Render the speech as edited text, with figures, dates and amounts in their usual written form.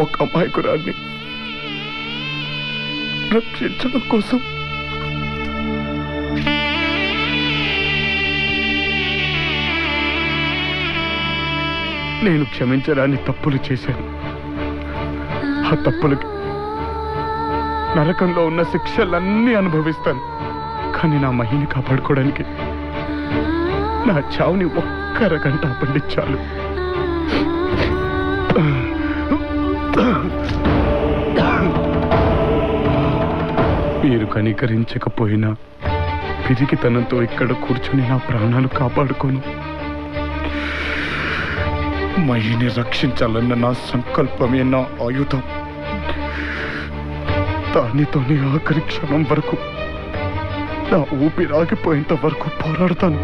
ఒక అమాయకురాన్ని రక్షించడం కోసం నేను క్షమించరాని తప్పులు చేశాను. ఆ తప్పులకి నరకంలో ఉన్న శిక్షలన్నీ అనుభవిస్తాను. కానీ నా మహిని కాపాడుకోవడానికి నా చావుని ఒక్క అరగంట పండించాలు. మీరు కనికరించకపోయినా పిరికితనంతో ఇక్కడ కూర్చుని నా ప్రాణాలు కాపాడుకోను. మహిని రక్షించాలన్న నా సంకల్పమే నా ఆయుధం. దానితోనే ఆఖరి క్షణం వరకు, నా ఊపిరాగిపోయేంత వరకు పోరాడతాను.